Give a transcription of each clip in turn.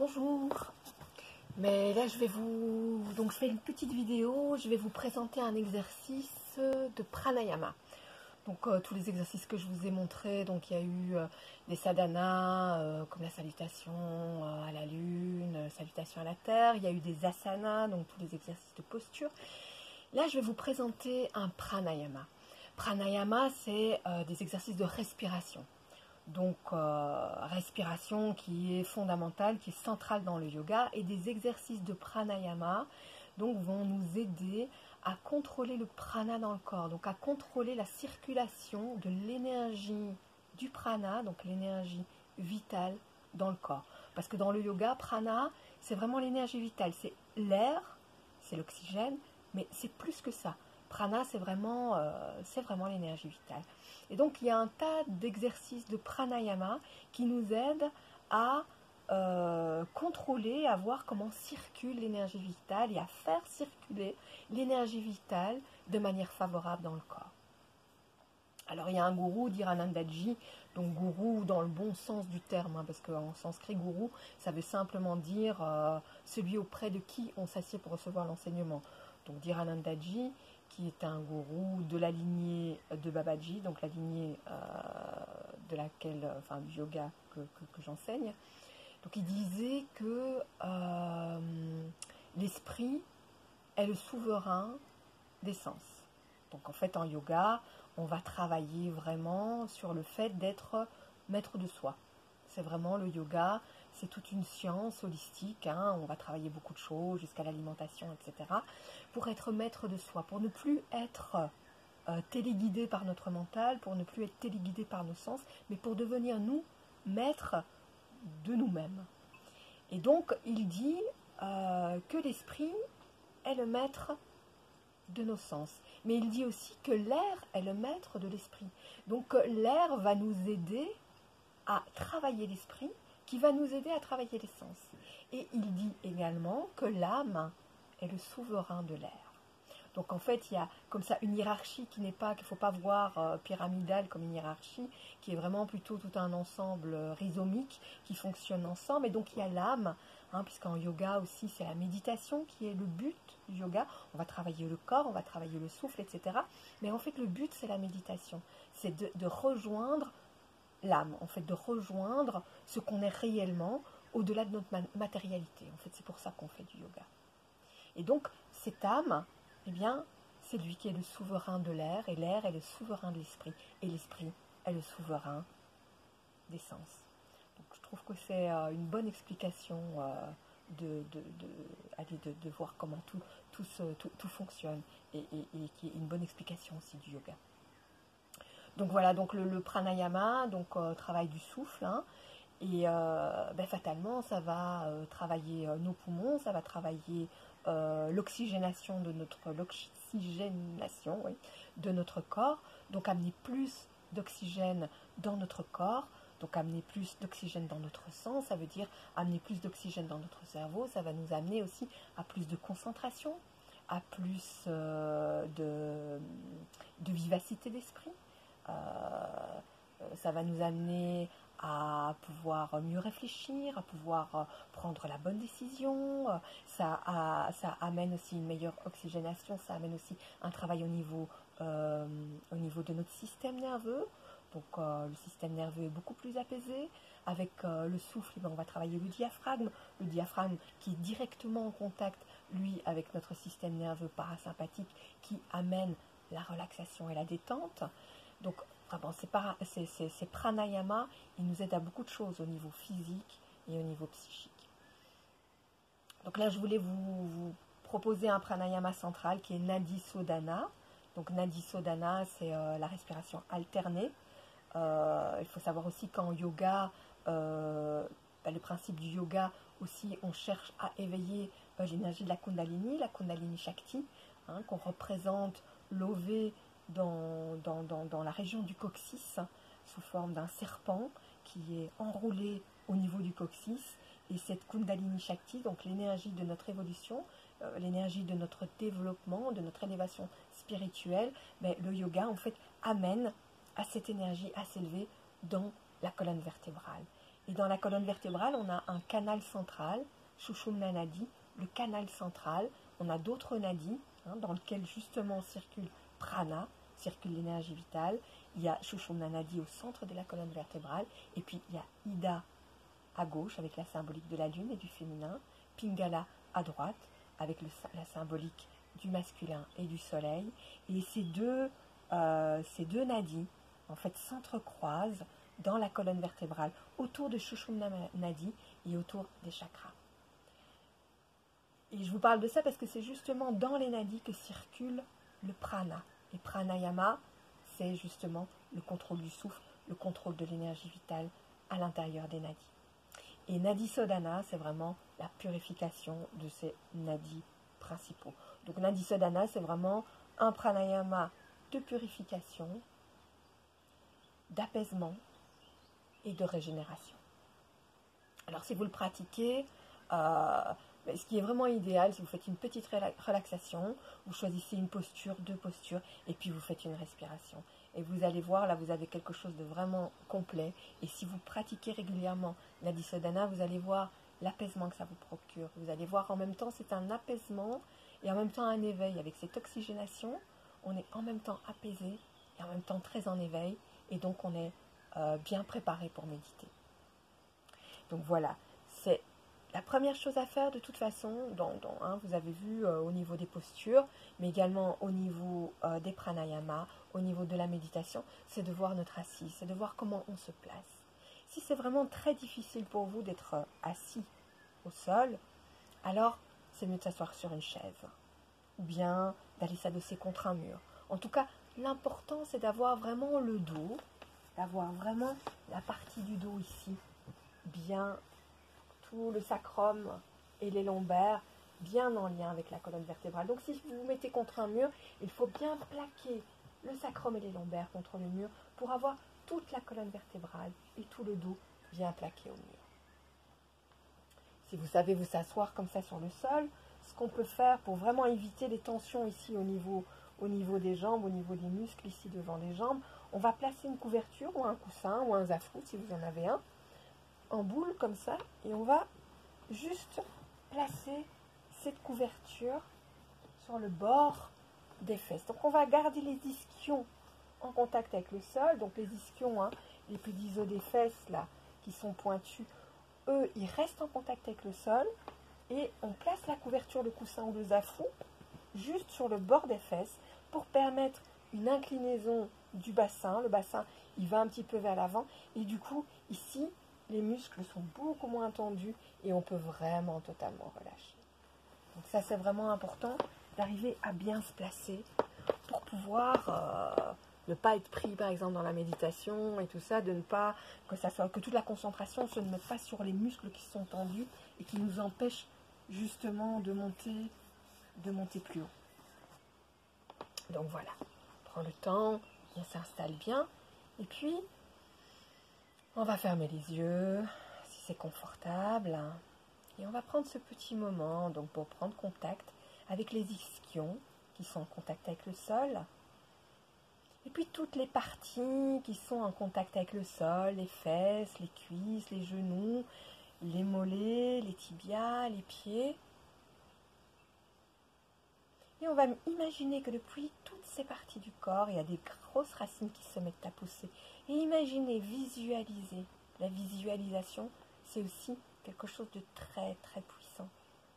Bonjour, mais là je fais une petite vidéo, je vais vous présenter un exercice de pranayama. Donc tous les exercices que je vous ai montrés, donc il y a eu des sadhanas comme la salutation à la lune, salutation à la terre, il y a eu des asanas, donc tous les exercices de posture. Là je vais vous présenter un pranayama. Pranayama c'est des exercices de respiration. Donc respiration qui est fondamentale, qui est centrale dans le yoga, et des exercices de pranayama donc vont nous aider à contrôler le prana dans le corps, donc à contrôler la circulation de l'énergie du prana, donc l'énergie vitale dans le corps. Parce que dans le yoga, prana, c'est vraiment l'énergie vitale, c'est l'air, c'est l'oxygène, mais c'est plus que ça. Prana, c'est vraiment l'énergie vitale. Et donc, il y a un tas d'exercices de pranayama qui nous aident à contrôler, à voir comment circule l'énergie vitale et à faire circuler l'énergie vitale de manière favorable dans le corps. Alors, il y a un gourou, Dhiranandaji, donc gourou dans le bon sens du terme, hein, parce qu'en sanskrit, gourou, ça veut simplement dire celui auprès de qui on s'assied pour recevoir l'enseignement. Donc, Dhiranandaji, qui est un gourou de la lignée de Babaji, donc la lignée de laquelle, du yoga que j'enseigne. Donc il disait que l'esprit est le souverain des sens. Donc en fait en yoga, on va travailler vraiment sur le fait d'être maître de soi. C'est vraiment le yoga, c'est toute une science holistique, hein, on va travailler beaucoup de choses, jusqu'à l'alimentation, etc., pour être maître de soi, pour ne plus être téléguidé par notre mental, pour ne plus être téléguidé par nos sens, mais pour devenir nous, maîtres de nous-mêmes. Et donc, il dit que l'esprit est le maître de nos sens. Mais il dit aussi que l'air est le maître de l'esprit. Donc, l'air va nous aider à travailler l'esprit, qui va nous aider à travailler les sens. Et il dit également que l'âme est le souverain de l'air. Donc en fait, il y a comme ça une hiérarchie qui n'est pas, qu'il ne faut pas voir pyramidale comme une hiérarchie, qui est vraiment plutôt tout un ensemble rhizomique qui fonctionne ensemble. Et donc il y a l'âme, hein, puisqu'en yoga aussi c'est la méditation qui est le but du yoga. On va travailler le corps, on va travailler le souffle, etc. Mais en fait le but c'est la méditation, c'est de rejoindre l'âme, en fait de rejoindre ce qu'on est réellement au-delà de notre matérialité. En fait c'est pour ça qu'on fait du yoga. Et donc cette âme, eh bien, c'est lui qui est le souverain de l'air, et l'air est le souverain de l'esprit, et l'esprit est le souverain des sens. Donc je trouve que c'est une bonne explication de voir comment tout fonctionne, et qui est une bonne explication aussi du yoga. Donc voilà, donc le pranayama, donc travail du souffle, hein, et fatalement ça va travailler nos poumons, ça va travailler l'oxygénation de notre corps, donc amener plus d'oxygène dans notre corps, donc amener plus d'oxygène dans notre sang, ça veut dire amener plus d'oxygène dans notre cerveau, ça va nous amener aussi à plus de concentration, à plus de vivacité d'esprit, ça va nous amener à pouvoir mieux réfléchir, à pouvoir prendre la bonne décision, ça amène aussi une meilleure oxygénation, ça amène aussi un travail au niveau de notre système nerveux. Donc le système nerveux est beaucoup plus apaisé. Avec le souffle, on va travailler le diaphragme qui est directement en contact, lui, avec notre système nerveux parasympathique, qui amène la relaxation et la détente. Donc ces pranayama, ils nous aident à beaucoup de choses au niveau physique et au niveau psychique. Donc là, je voulais vous proposer un pranayama central qui est Nadi Sodhana. Donc Nadi Sodhana, c'est la respiration alternée. Il faut savoir aussi qu'en yoga, le principe du yoga aussi, on cherche à éveiller l'énergie de la Kundalini Shakti, hein, qu'on représente l'OV dans la région du coccyx, sous forme d'un serpent qui est enroulé au niveau du coccyx. Et cette Kundalini Shakti, donc l'énergie de notre évolution, l'énergie de notre développement, de notre élévation spirituelle, le yoga en fait amène à cette énergie à s'élever dans la colonne vertébrale. Et dans la colonne vertébrale, on a un canal central, Sushumna Nadi, le canal central. On a d'autres nadis dans lesquels justement circule prana, circule l'énergie vitale. Il y a Sushumna Nadi au centre de la colonne vertébrale. Et puis il y a Ida à gauche avec la symbolique de la lune et du féminin. Pingala à droite avec la symbolique du masculin et du soleil. Et ces deux nadis en fait s'entrecroisent dans la colonne vertébrale, autour de Sushumna Nadi et autour des chakras. Et je vous parle de ça parce que c'est justement dans les nadis que circule le prana. Et pranayama, c'est justement le contrôle du souffle, le contrôle de l'énergie vitale à l'intérieur des nadis. Et Nadi Sodhana, c'est vraiment la purification de ces nadis principaux. Donc Nadi Sodhana, c'est vraiment un pranayama de purification, d'apaisement et de régénération. Alors si vous le pratiquez, ce qui est vraiment idéal, si vous faites une petite relaxation, vous choisissez une posture, deux postures, et puis vous faites une respiration. Et vous allez voir, là vous avez quelque chose de vraiment complet. Et si vous pratiquez régulièrement Nadi Sodhana, vous allez voir l'apaisement que ça vous procure. Vous allez voir en même temps, c'est un apaisement et en même temps un éveil. Avec cette oxygénation, on est en même temps apaisé et en même temps très en éveil. Et donc on est bien préparé pour méditer. Donc voilà, c'est la première chose à faire de toute façon, vous avez vu au niveau des postures, mais également au niveau des pranayamas, au niveau de la méditation, c'est de voir notre assis, c'est de voir comment on se place. Si c'est vraiment très difficile pour vous d'être assis au sol, alors c'est mieux de s'asseoir sur une chaise, ou bien d'aller s'adosser contre un mur. En tout cas, l'important c'est d'avoir vraiment le dos, d'avoir vraiment la partie du dos ici, bien tout le sacrum et les lombaires, bien en lien avec la colonne vertébrale. Donc si vous vous mettez contre un mur, il faut bien plaquer le sacrum et les lombaires contre le mur pour avoir toute la colonne vertébrale et tout le dos bien plaqué au mur. Si vous savez vous asseoir comme ça sur le sol, ce qu'on peut faire pour vraiment éviter les tensions ici au niveau des jambes, au niveau des muscles ici devant les jambes, on va placer une couverture ou un coussin ou un zafou si vous en avez un, en boule comme ça, et on va juste placer cette couverture sur le bord des fesses. Donc on va garder les ischions en contact avec le sol, donc les ischions, les pédisaux des fesses là, qui sont pointus, eux, ils restent en contact avec le sol, et on place la couverture, le coussin ou le zafou, juste sur le bord des fesses, pour permettre une inclinaison du bassin. Le bassin, il va un petit peu vers l'avant, et du coup, ici, les muscles sont beaucoup moins tendus, et on peut vraiment totalement relâcher. Donc ça, c'est vraiment important d'arriver à bien se placer pour pouvoir ne pas être pris, par exemple, dans la méditation et tout ça, de ne pas, que toute la concentration se mette pas sur les muscles qui sont tendus et qui nous empêchent justement de monter plus haut. Donc voilà, on prend le temps, on s'installe bien, et puis on va fermer les yeux, si c'est confortable, et on va prendre ce petit moment donc pour prendre contact avec les ischions qui sont en contact avec le sol, et puis toutes les parties qui sont en contact avec le sol, les fesses, les cuisses, les genoux, les mollets, les tibias, les pieds. Et on va imaginer que depuis toutes ces parties du corps, il y a des grosses racines qui se mettent à pousser. Et imaginez, visualiser. La visualisation, c'est aussi quelque chose de très très puissant.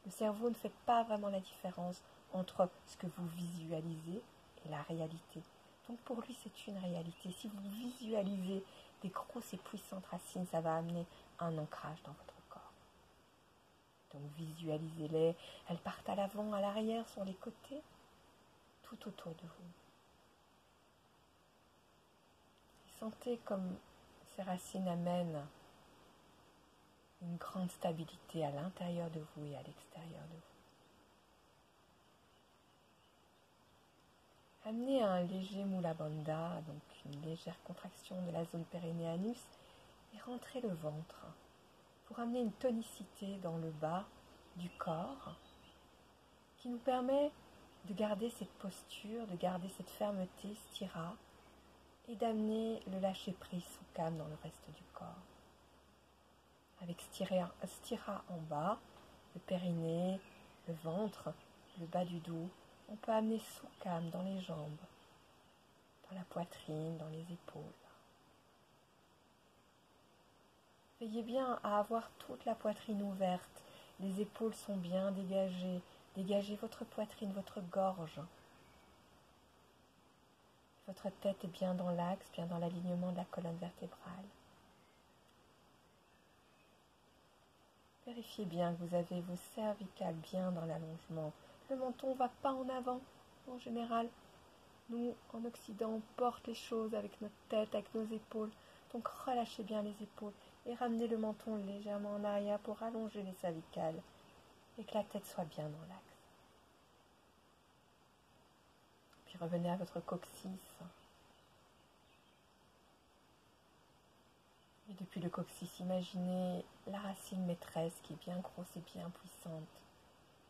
Le cerveau ne fait pas vraiment la différence entre ce que vous visualisez et la réalité. Donc pour lui, c'est une réalité. Si vous visualisez des grosses et puissantes racines, ça va amener un ancrage dans votre corps. Donc visualisez-les. Elles partent à l'avant, à l'arrière, sur les côtés, tout autour de vous. Et sentez comme ces racines amènent une grande stabilité à l'intérieur de vous et à l'extérieur de vous. Amenez un léger Mula Bandha, donc une légère contraction de la zone périnéanus, et rentrez le ventre pour amener une tonicité dans le bas du corps qui nous permet de garder cette posture, de garder cette fermeté, stira, et d'amener le lâcher-prise Sukham dans le reste du corps. avec stira en bas, le périnée, le ventre, le bas du dos. On peut amener Sukham dans les jambes, dans la poitrine, dans les épaules. Veillez bien à avoir toute la poitrine ouverte. Les épaules sont bien dégagées. Dégagez votre poitrine, votre gorge. Votre tête est bien dans l'axe, bien dans l'alignement de la colonne vertébrale. Vérifiez bien que vous avez vos cervicales bien dans l'allongement. Le menton ne va pas en avant, en général. Nous, en Occident, on porte les choses avec notre tête, avec nos épaules. Donc relâchez bien les épaules et ramenez le menton légèrement en arrière pour allonger les cervicales et que la tête soit bien dans l'axe. Puis revenez à votre coccyx. Et depuis le coccyx, imaginez la racine maîtresse qui est bien grosse et bien puissante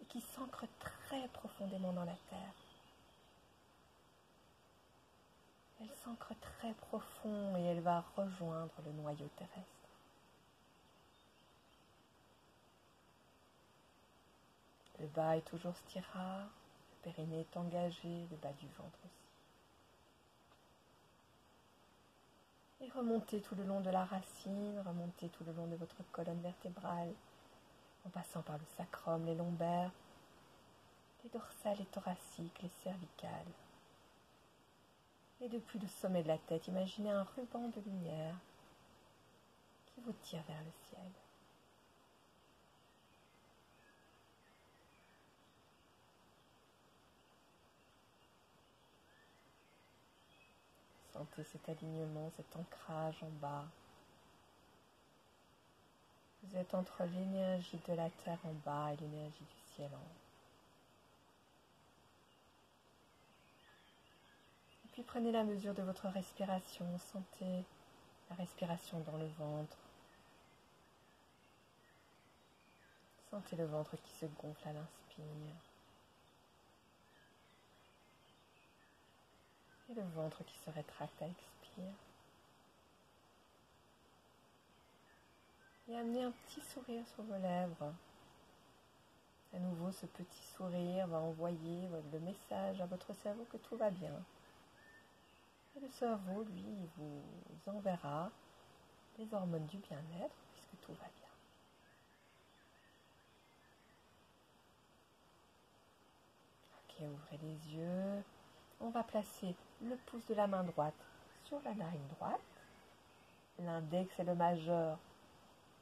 et qui s'ancre très profondément dans la terre. Elle s'ancre très profond et elle va rejoindre le noyau terrestre. Le bas est toujours stira, le périnée est engagé, le bas du ventre aussi. Et remontez tout le long de la racine, remontez tout le long de votre colonne vertébrale, en passant par le sacrum, les lombaires, les dorsales, les thoraciques, les cervicales. Et depuis le sommet de la tête, imaginez un ruban de lumière qui vous tire vers le ciel. Sentez cet alignement, cet ancrage en bas. Vous êtes entre l'énergie de la terre en bas et l'énergie du ciel en haut. Et puis prenez la mesure de votre respiration. Sentez la respiration dans le ventre. Sentez le ventre qui se gonfle à l'inspire. Et le ventre qui se rétracte à l'expire. Et amenez un petit sourire sur vos lèvres. À nouveau, ce petit sourire va envoyer le message à votre cerveau que tout va bien. Et le cerveau, lui, vous enverra les hormones du bien-être puisque tout va bien. Ok, ouvrez les yeux. On va placer le pouce de la main droite sur la narine droite, l'index et le majeur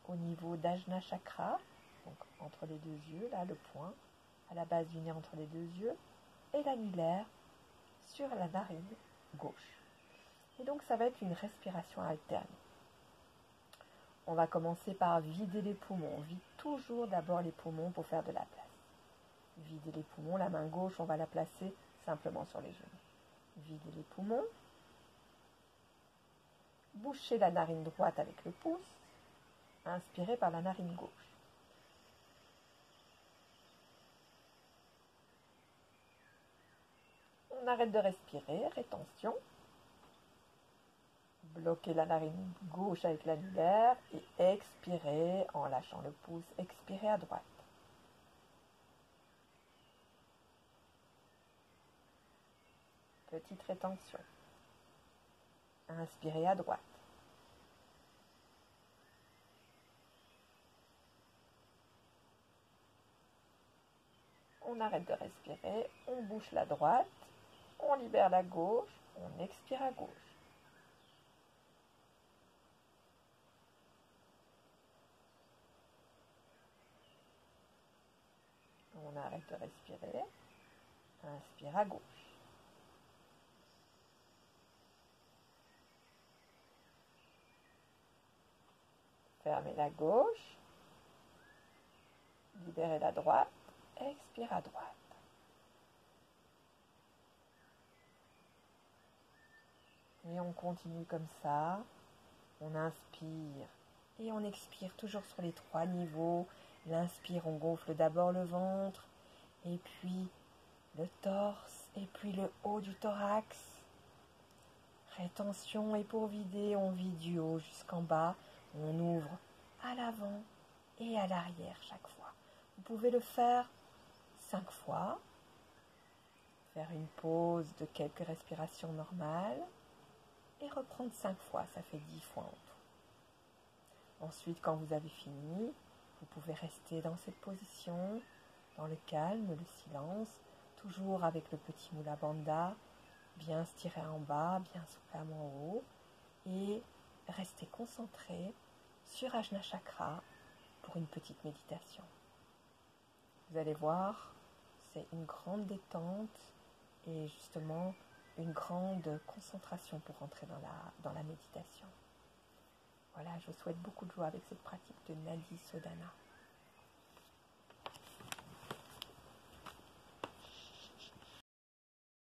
au niveau d'Ajna Chakra, donc entre les deux yeux, là le point, à la base du nez entre les deux yeux, et l'annulaire sur la narine gauche. Et donc ça va être une respiration alterne. On va commencer par vider les poumons. On vide toujours d'abord les poumons pour faire de la place. Vider les poumons, la main gauche, on va la placer simplement sur les genoux. Videz les poumons. Bouchez la narine droite avec le pouce. Inspirez par la narine gauche. On arrête de respirer, rétention. Bloquez la narine gauche avec l'annulaire et expirez en lâchant le pouce. Expirez à droite. Petite rétention. Inspirez à droite. On arrête de respirer, on bouche la droite, on libère la gauche, on expire à gauche. On arrête de respirer, inspire à gauche. Fermez la gauche, libérez la droite, expire à droite. Et on continue comme ça, on inspire et on expire toujours sur les 3 niveaux. L'inspire, on gonfle d'abord le ventre, et puis le torse, et puis le haut du thorax. Rétention, et pour vider, on vide du haut jusqu'en bas. On ouvre à l'avant et à l'arrière chaque fois. Vous pouvez le faire 5 fois, faire une pause de quelques respirations normales et reprendre 5 fois, ça fait 10 fois en tout. Ensuite, quand vous avez fini, vous pouvez rester dans cette position, dans le calme, le silence, toujours avec le petit Mula Bandha, bien stiré en bas, bien soufflé en haut, et rester concentré sur Ajna Chakra pour une petite méditation. Vous allez voir, c'est une grande détente et justement une grande concentration pour entrer dans la méditation. Voilà, je vous souhaite beaucoup de joie avec cette pratique de Nadi Sodhana.